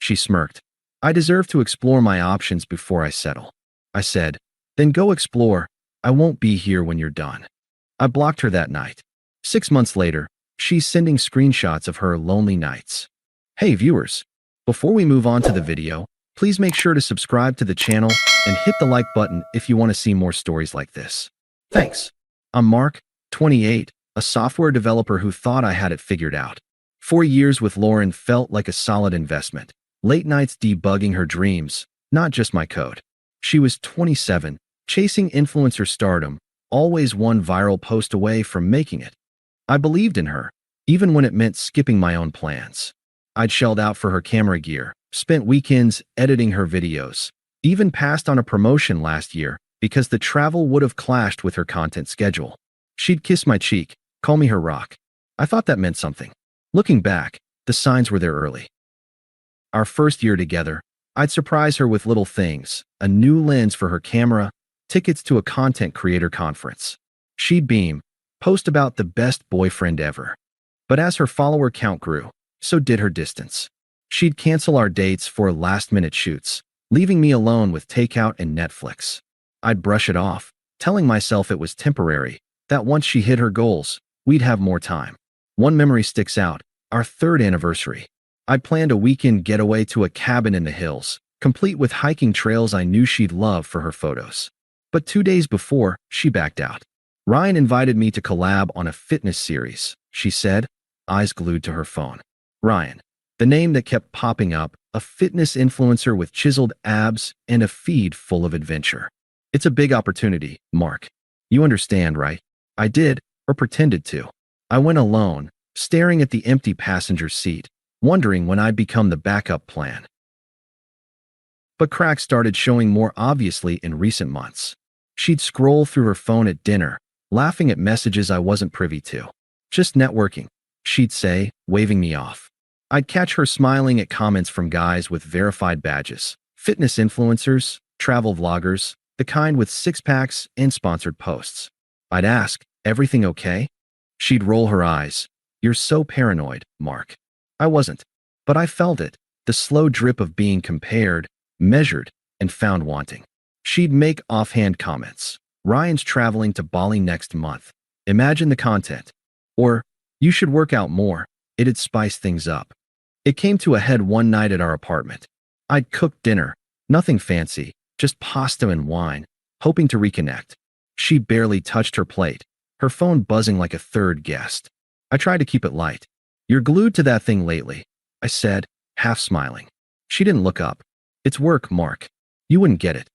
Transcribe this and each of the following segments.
She smirked. I deserve to explore my options before I settle. I said, then go explore. I won't be here when you're done. I blocked her that night. 6 months later, she's sending screenshots of her lonely nights. Hey viewers, before we move on to the video, please make sure to subscribe to the channel and hit the like button if you want to see more stories like this. Thanks. I'm Mark, 28, a software developer who thought I had it figured out. 4 years with Lauren felt like a solid investment. Late nights debugging her dreams, not just my code. She was 27, chasing influencer stardom, always one viral post away from making it. I believed in her, even when it meant skipping my own plans. I'd shelled out for her camera gear, spent weekends editing her videos, even passed on a promotion last year because the travel would have clashed with her content schedule. She'd kiss my cheek, call me her rock. I thought that meant something. Looking back, the signs were there early. Our first year together, I'd surprise her with little things, a new lens for her camera, tickets to a content creator conference. She'd beam, post about the best boyfriend ever. But as her follower count grew, so did her distance. She'd cancel our dates for last-minute shoots, leaving me alone with takeout and Netflix. I'd brush it off, telling myself it was temporary, that once she hit her goals, we'd have more time. One memory sticks out, our 3rd anniversary. I'd planned a weekend getaway to a cabin in the hills, complete with hiking trails I knew she'd love for her photos. But 2 days before, she backed out. Ryan invited me to collab on a fitness series, she said, eyes glued to her phone. Ryan, the name that kept popping up, a fitness influencer with chiseled abs and a feed full of adventure. It's a big opportunity, Mark. You understand, right? I did, or pretended to. I went alone, staring at the empty passenger seat, wondering when I'd become the backup plan. But cracks started showing more obviously in recent months. She'd scroll through her phone at dinner, laughing at messages I wasn't privy to. Just networking, she'd say, waving me off. I'd catch her smiling at comments from guys with verified badges, fitness influencers, travel vloggers, the kind with 6-packs and sponsored posts. I'd ask, everything okay? She'd roll her eyes. You're so paranoid, Mark. I wasn't, but I felt it, the slow drip of being compared, measured, and found wanting. She'd make offhand comments. Ryan's traveling to Bali next month. Imagine the content. Or, you should work out more. It'd spice things up. It came to a head one night at our apartment. I'd cooked dinner, nothing fancy, just pasta and wine, hoping to reconnect. She barely touched her plate, her phone buzzing like a third guest. I tried to keep it light. You're glued to that thing lately, I said, half smiling. She didn't look up. It's work, Mark. You wouldn't get it.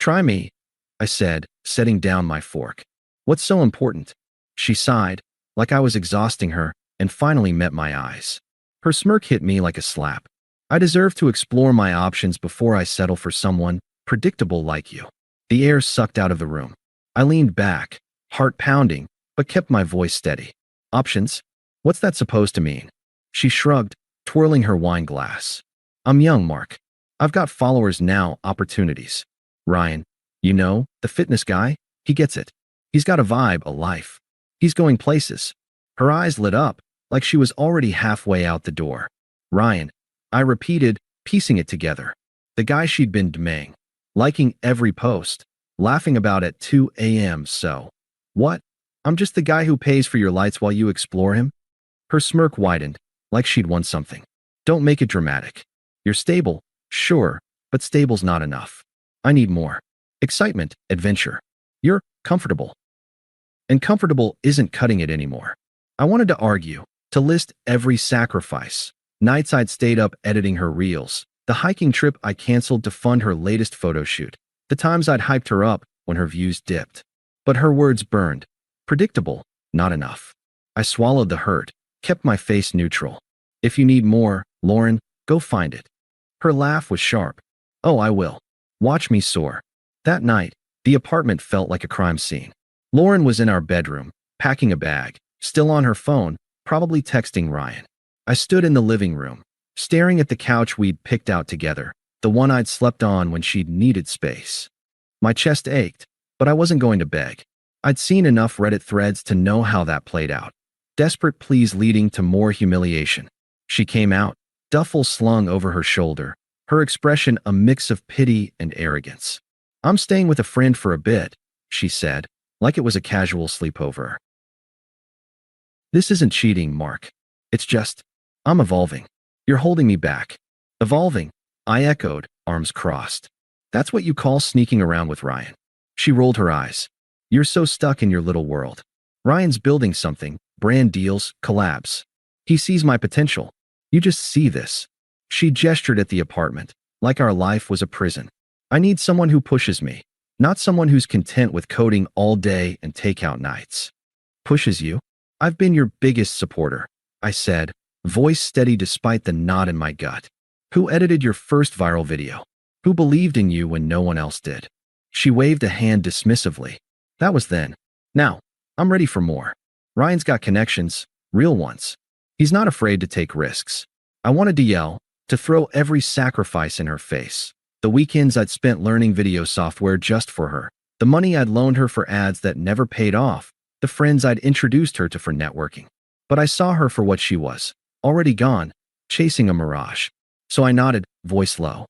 Try me, I said, setting down my fork. What's so important? She sighed, like I was exhausting her, and finally met my eyes. Her smirk hit me like a slap. I deserve to explore my options before I settle for someone predictable like you. The air sucked out of the room. I leaned back, heart pounding, but kept my voice steady. Options? What's that supposed to mean? She shrugged, twirling her wine glass. I'm young, Mark. I've got followers now, opportunities. Ryan, you know, the fitness guy, he gets it. He's got a vibe, a life. He's going places. Her eyes lit up, like she was already halfway out the door. Ryan, I repeated, piecing it together. The guy she'd been DMing, liking every post, laughing about at 2 a.m. So, what? I'm just the guy who pays for your lights while you explore him? Her smirk widened, like she'd won something. Don't make it dramatic. You're stable, sure, but stable's not enough. I need more. Excitement, adventure. You're comfortable. And comfortable isn't cutting it anymore. I wanted to argue, to list every sacrifice. Nights I'd stayed up editing her reels, the hiking trip I canceled to fund her latest photo shoot, the times I'd hyped her up when her views dipped. But her words burned. Predictable, not enough. I swallowed the hurt, kept my face neutral. If you need more, Lauren, go find it. Her laugh was sharp. Oh, I will. Watch me soar. That night, the apartment felt like a crime scene. Lauren was in our bedroom, packing a bag, still on her phone, probably texting Ryan. I stood in the living room, staring at the couch we'd picked out together, the one I'd slept on when she'd needed space. My chest ached, but I wasn't going to beg. I'd seen enough Reddit threads to know how that played out. Desperate pleas leading to more humiliation. She came out, duffel slung over her shoulder, her expression a mix of pity and arrogance. "I'm staying with a friend for a bit," she said, like it was a casual sleepover. "This isn't cheating, Mark. It's just, I'm evolving. You're holding me back." "Evolving?" I echoed, arms crossed. "That's what you call sneaking around with Ryan?" She rolled her eyes. "You're so stuck in your little world. Ryan's building something, brand deals, collabs. He sees my potential. You just see this." She gestured at the apartment, like our life was a prison. "I need someone who pushes me, not someone who's content with coding all day and takeout nights." "Pushes you? I've been your biggest supporter," I said, voice steady despite the knot in my gut. "Who edited your first viral video? Who believed in you when no one else did?" She waved a hand dismissively. "That was then. Now, I'm ready for more. Ryan's got connections, real ones. He's not afraid to take risks." I wanted to yell, to throw every sacrifice in her face. The weekends I'd spent learning video software just for her, the money I'd loaned her for ads that never paid off, the friends I'd introduced her to for networking. But I saw her for what she was, already gone, chasing a mirage. So I nodded, voice low.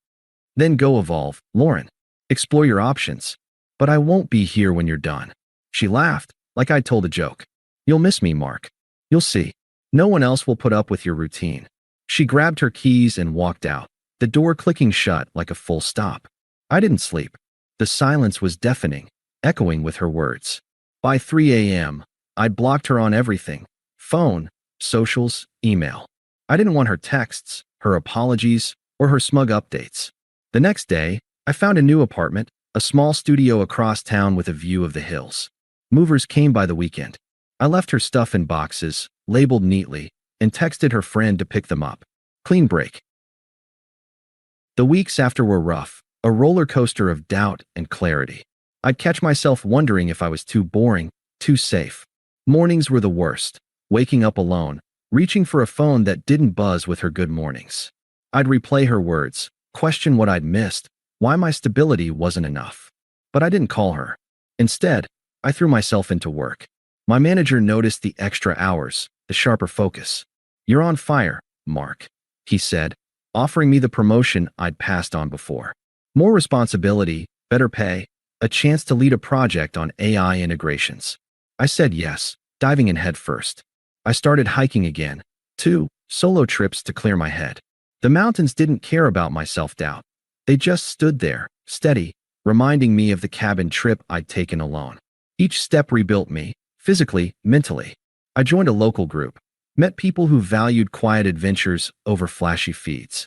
"Then go evolve, Lauren. Explore your options. But I won't be here when you're done." She laughed, like I'd told a joke. "You'll miss me, Mark. You'll see. No one else will put up with your routine." She grabbed her keys and walked out, the door clicking shut like a full stop. I didn't sleep. The silence was deafening, echoing with her words. By 3 a.m., I'd blocked her on everything: phone, socials, email. I didn't want her texts, her apologies, or her smug updates. The next day, I found a new apartment, a small studio across town with a view of the hills. Movers came by the weekend. I left her stuff in boxes, labeled neatly, and texted her friend to pick them up. Clean break. The weeks after were rough, a roller coaster of doubt and clarity. I'd catch myself wondering if I was too boring, too safe. Mornings were the worst, waking up alone, reaching for a phone that didn't buzz with her good mornings. I'd replay her words, question what I'd missed, why my stability wasn't enough. But I didn't call her. Instead, I threw myself into work. My manager noticed the extra hours, the sharper focus. "You're on fire, Mark," he said, offering me the promotion I'd passed on before. More responsibility, better pay, a chance to lead a project on AI integrations. I said yes, diving in head first. I started hiking again, 2 solo trips to clear my head. The mountains didn't care about my self-doubt. They just stood there, steady, reminding me of the cabin trip I'd taken alone. Each step rebuilt me, physically, mentally. I joined a local group, met people who valued quiet adventures over flashy feeds.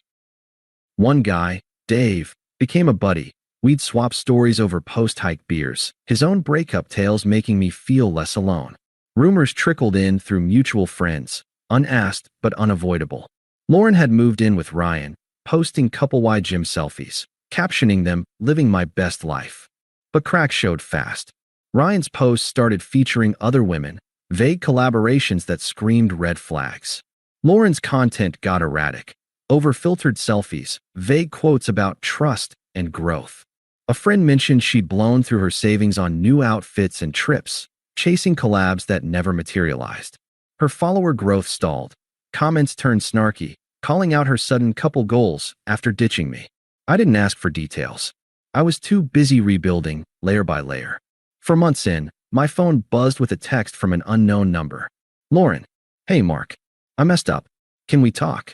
One guy, Dave, became a buddy. We'd swap stories over post-hike beers, his own breakup tales making me feel less alone. Rumors trickled in through mutual friends, unasked but unavoidable. Lauren had moved in with Ryan, posting couple-wide gym selfies, captioning them, "living my best life." But cracks showed fast. Ryan's posts started featuring other women, vague collaborations that screamed red flags. Lauren's content got erratic, over-filtered selfies, vague quotes about trust and growth. A friend mentioned she'd blown through her savings on new outfits and trips, chasing collabs that never materialized. Her follower growth stalled. Comments turned snarky, calling out her sudden couple goals after ditching me. I didn't ask for details. I was too busy rebuilding, layer by layer. For months in, my phone buzzed with a text from an unknown number. "Lauren, hey Mark, I messed up. Can we talk?"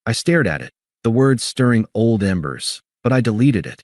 I stared at it, the words stirring old embers, but I deleted it.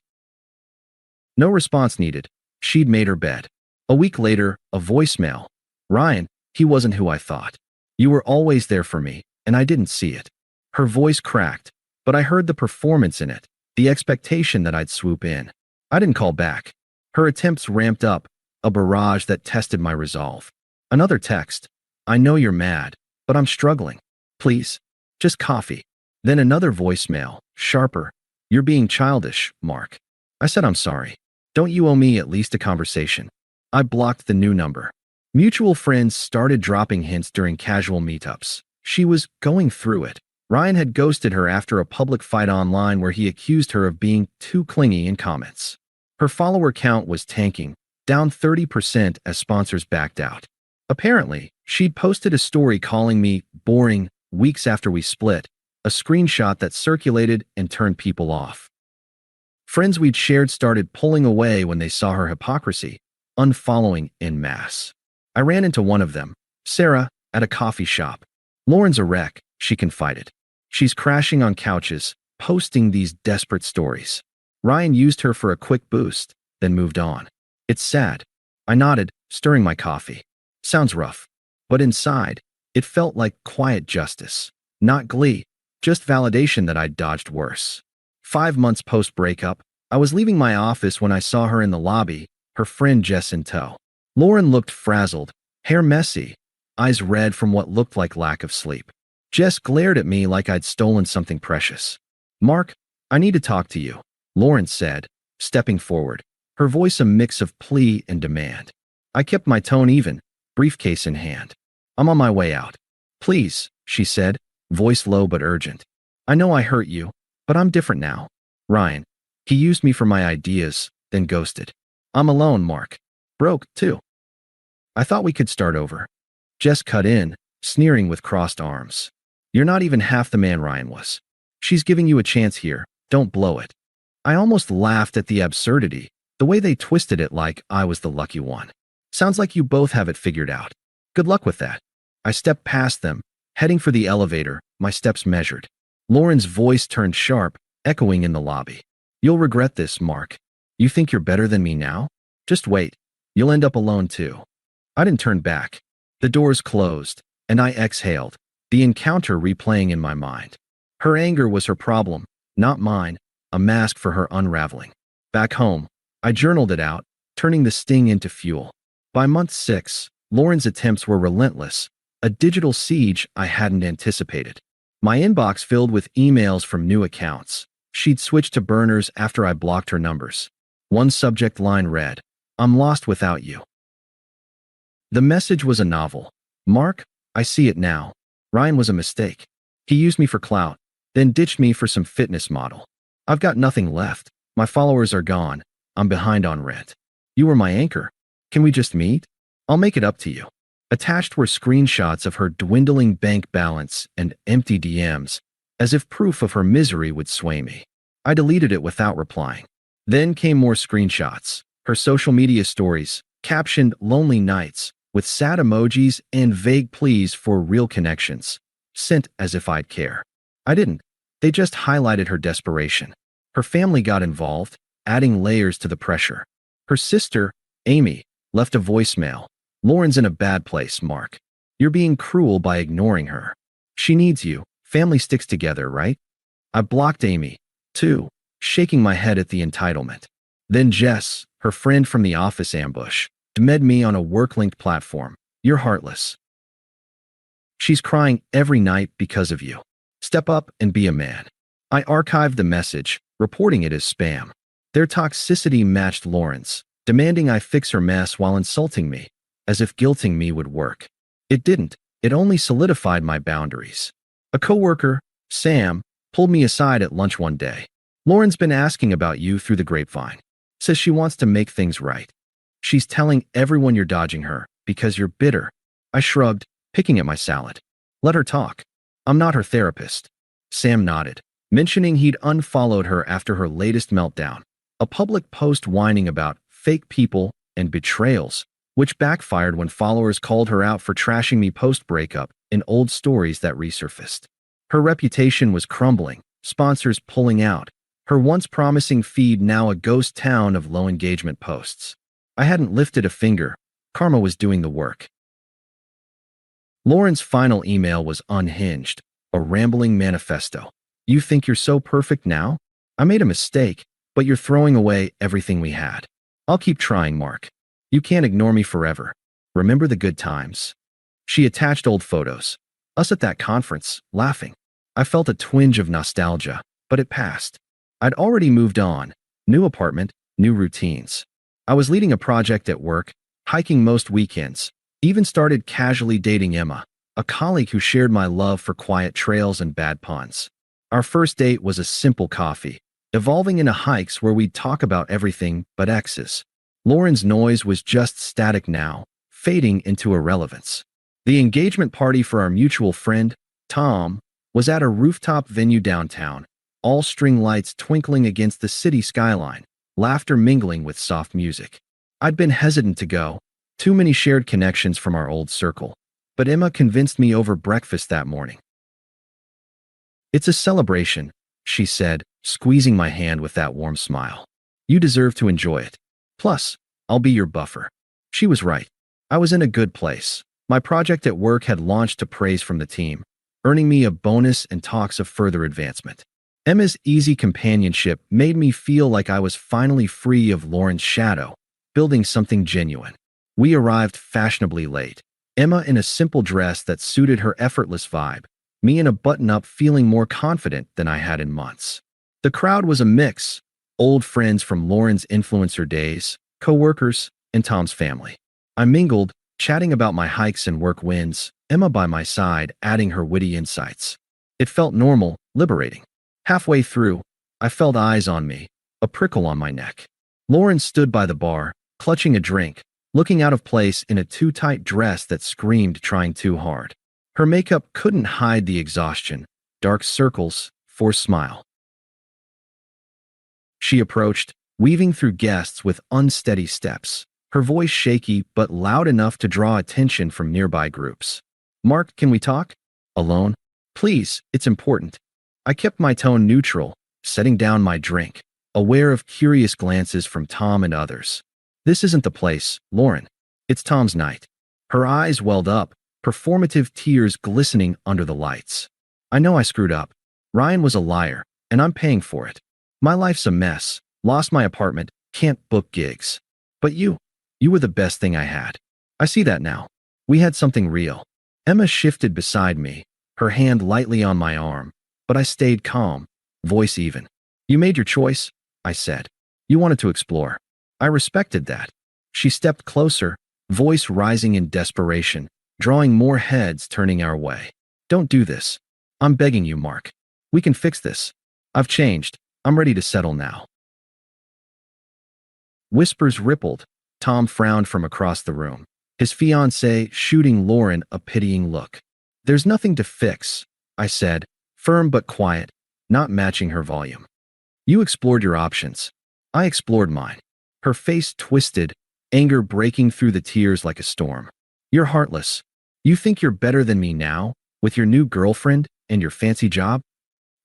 No response needed. She'd made her bed. A week later, a voicemail. "Ryan, he wasn't who I thought. You were always there for me, and I didn't see it." Her voice cracked, but I heard the performance in it, the expectation that I'd swoop in. I didn't call back. Her attempts ramped up, a barrage that tested my resolve. Another text. "I know you're mad, but I'm struggling. Please, just coffee." Then another voicemail, sharper. "You're being childish, Mark." I said, "I'm sorry. Don't you owe me at least a conversation?" I blocked the new number. Mutual friends started dropping hints during casual meetups. She was going through it. Ryan had ghosted her after a public fight online where he accused her of being too clingy in comments. Her follower count was tanking, down 30% as sponsors backed out. Apparently, she'd posted a story calling me boring weeks after we split, a screenshot that circulated and turned people off. Friends we'd shared started pulling away when they saw her hypocrisy, unfollowing en masse. I ran into one of them, Sarah, at a coffee shop. "Lauren's a wreck," she confided. "She's crashing on couches, posting these desperate stories. Ryan used her for a quick boost, then moved on. It's sad." I nodded, stirring my coffee. Sounds rough. But inside, it felt like quiet justice. Not glee, just validation that I'd dodged worse. 5 months post-breakup, I was leaving my office when I saw her in the lobby, her friend Jess in tow. Lauren looked frazzled, hair messy, eyes red from what looked like lack of sleep. Jess glared at me like I'd stolen something precious. "Mark, I need to talk to you," Lauren said, stepping forward, her voice a mix of plea and demand. I kept my tone even, briefcase in hand. "I'm on my way out." "Please," she said, voice low but urgent. "I know I hurt you, but I'm different now. Ryan, he used me for my ideas, then ghosted. I'm alone, Mark. Broke, too." I thought we could start over. Jess cut in, sneering with crossed arms. "You're not even half the man Ryan was. She's giving you a chance here. Don't blow it." I almost laughed at the absurdity, the way they twisted it like I was the lucky one. "Sounds like you both have it figured out. Good luck with that." I stepped past them, heading for the elevator, my steps measured. Lauren's voice turned sharp, echoing in the lobby. "You'll regret this, Mark. You think you're better than me now? Just wait. You'll end up alone too." I didn't turn back. The doors closed, and I exhaled, the encounter replaying in my mind. Her anger was her problem, not mine, a mask for her unraveling. Back home, I journaled it out, turning the sting into fuel. By month 6, Lauren's attempts were relentless, a digital siege I hadn't anticipated. My inbox filled with emails from new accounts. She'd switched to burners after I blocked her numbers. One subject line read, "I'm lost without you." The message was a novel. "Mark, I see it now. Ryan was a mistake. He used me for clout, then ditched me for some fitness model. I've got nothing left. My followers are gone. I'm behind on rent. You were my anchor. Can we just meet? I'll make it up to you." Attached were screenshots of her dwindling bank balance and empty DMs, as if proof of her misery would sway me. I deleted it without replying. Then came more screenshots, her social media stories, captioned "lonely nights," with sad emojis and vague pleas for real connections, sent as if I'd care. I didn't. They just highlighted her desperation. Her family got involved, adding layers to the pressure. Her sister, Amy, left a voicemail. "Lauren's in a bad place, Mark. You're being cruel by ignoring her. She needs you. Family sticks together, right?" I blocked Amy, too, shaking my head at the entitlement. Then Jess, her friend from the office ambush, DM'd me on a work-linked platform. "You're heartless. She's crying every night because of you. Step up and be a man." I archived the message, reporting it as spam. Their toxicity matched Lauren's, demanding I fix her mess while insulting me, as if guilting me would work. It didn't. It only solidified my boundaries. A coworker, Sam, pulled me aside at lunch one day. "Lauren's been asking about you through the grapevine. Says she wants to make things right. She's telling everyone you're dodging her because you're bitter." I shrugged, picking at my salad. "Let her talk. I'm not her therapist." Sam nodded, mentioning he'd unfollowed her after her latest meltdown, a public post whining about fake people and betrayals, which backfired when followers called her out for trashing me post-breakup in old stories that resurfaced. Her reputation was crumbling, sponsors pulling out, her once promising feed now a ghost town of low-engagement posts. I hadn't lifted a finger. Karma was doing the work. Lauren's final email was unhinged, a rambling manifesto. "You think you're so perfect now? I made a mistake, but you're throwing away everything we had. I'll keep trying, Mark. You can't ignore me forever. Remember the good times." She attached old photos. Us at that conference, laughing. I felt a twinge of nostalgia, but it passed. I'd already moved on. New apartment, new routines. I was leading a project at work, hiking most weekends, even started casually dating Emma, a colleague who shared my love for quiet trails and bad puns. Our first date was a simple coffee, evolving into hikes where we'd talk about everything but exes. Lauren's noise was just static now, fading into irrelevance. The engagement party for our mutual friend, Tom, was at a rooftop venue downtown, all string lights twinkling against the city skyline, laughter mingling with soft music. I'd been hesitant to go, too many shared connections from our old circle, but Emma convinced me over breakfast that morning. "It's a celebration," she said, squeezing my hand with that warm smile. "You deserve to enjoy it. Plus, I'll be your buffer." She was right. I was in a good place. My project at work had launched to praise from the team, earning me a bonus and talks of further advancement. Emma's easy companionship made me feel like I was finally free of Lauren's shadow, building something genuine. We arrived fashionably late. Emma in a simple dress that suited her effortless vibe, me in a button-up feeling more confident than I had in months. The crowd was a mix, old friends from Lauren's influencer days, co-workers, and Tom's family. I mingled, chatting about my hikes and work wins, Emma by my side adding her witty insights. It felt normal, liberating. Halfway through, I felt eyes on me, a prickle on my neck. Lauren stood by the bar, clutching a drink, looking out of place in a too-tight dress that screamed trying too hard. Her makeup couldn't hide the exhaustion, dark circles, forced smile. She approached, weaving through guests with unsteady steps, her voice shaky but loud enough to draw attention from nearby groups. "Mark, can we talk? Alone? Please, it's important." I kept my tone neutral, setting down my drink, aware of curious glances from Tom and others. "This isn't the place, Lauren. It's Tom's night." Her eyes welled up, performative tears glistening under the lights. "I know I screwed up. Ryan was a liar, and I'm paying for it. My life's a mess, lost my apartment, can't book gigs. But you were the best thing I had. I see that now. We had something real." Emma shifted beside me, her hand lightly on my arm, but I stayed calm, voice even. "You made your choice," I said. "You wanted to explore. I respected that." She stepped closer, voice rising in desperation, drawing more heads turning our way. "Don't do this. I'm begging you, Mark. We can fix this. I've changed. I'm ready to settle now." Whispers rippled. Tom frowned from across the room, his fiancée shooting Lauren a pitying look. "There's nothing to fix," I said, firm but quiet, not matching her volume. "You explored your options. I explored mine." Her face twisted, anger breaking through the tears like a storm. "You're heartless. You think you're better than me now, with your new girlfriend and your fancy job?"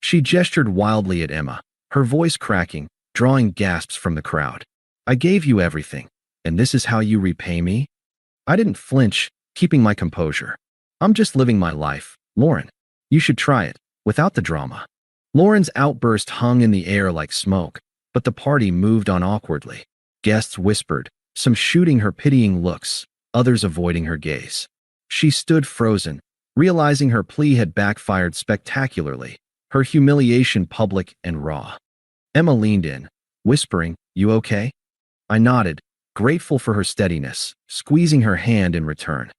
She gestured wildly at Emma, her voice cracking, drawing gasps from the crowd. "I gave you everything, and this is how you repay me?" I didn't flinch, keeping my composure. "I'm just living my life, Lauren. You should try it, without the drama." Lauren's outburst hung in the air like smoke, but the party moved on awkwardly. Guests whispered, some shooting her pitying looks, others avoiding her gaze. She stood frozen, realizing her plea had backfired spectacularly, her humiliation public and raw. Emma leaned in, whispering, "You okay?" I nodded, grateful for her steadiness, squeezing her hand in return.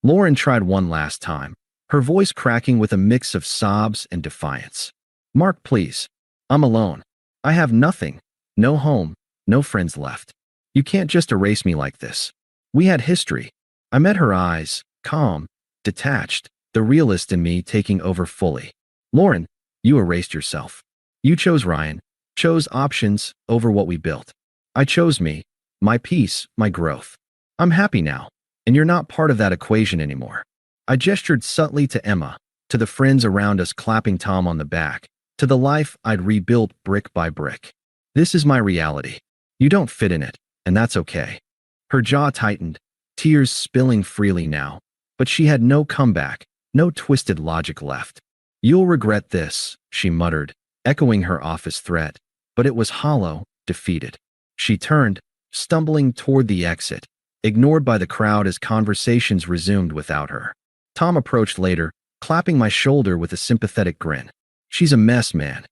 Lauren tried one last time, her voice cracking with a mix of sobs and defiance. "Mark, please. I'm alone. I have nothing. No home, no friends left. You can't just erase me like this. We had history." I met her eyes, calm, detached, the realist in me taking over fully. "Lauren, you erased yourself. You chose Ryan, chose options over what we built. I chose me, my peace, my growth. I'm happy now, and you're not part of that equation anymore." I gestured subtly to Emma, to the friends around us clapping Tom on the back, to the life I'd rebuilt brick by brick. "This is my reality. You don't fit in it, and that's okay." Her jaw tightened, tears spilling freely now, but she had no comeback, no twisted logic left. "You'll regret this," she muttered, echoing her office threat, but it was hollow, defeated. She turned, stumbling toward the exit, ignored by the crowd as conversations resumed without her. Tom approached later, clapping my shoulder with a sympathetic grin. "She's a mess, man.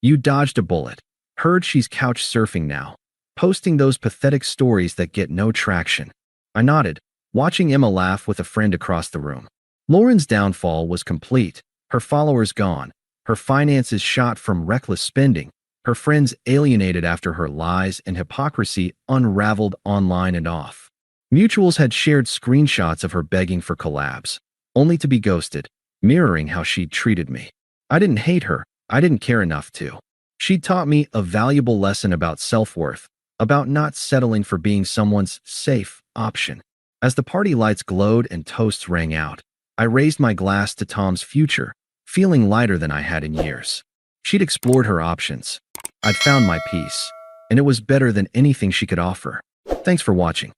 You dodged a bullet. Heard she's couch surfing now, posting those pathetic stories that get no traction." I nodded, watching Emma laugh with a friend across the room. Lauren's downfall was complete, her followers gone, her finances shot from reckless spending, her friends alienated after her lies and hypocrisy unraveled online and off. Mutuals had shared screenshots of her begging for collabs, only to be ghosted, mirroring how she'd treated me. I didn't hate her. I didn't care enough to. She taught me a valuable lesson about self-worth, about not settling for being someone's safe option. As the party lights glowed and toasts rang out, I raised my glass to Tom's future, feeling lighter than I had in years. She'd explored her options. I'd found my peace, and it was better than anything she could offer. Thanks for watching.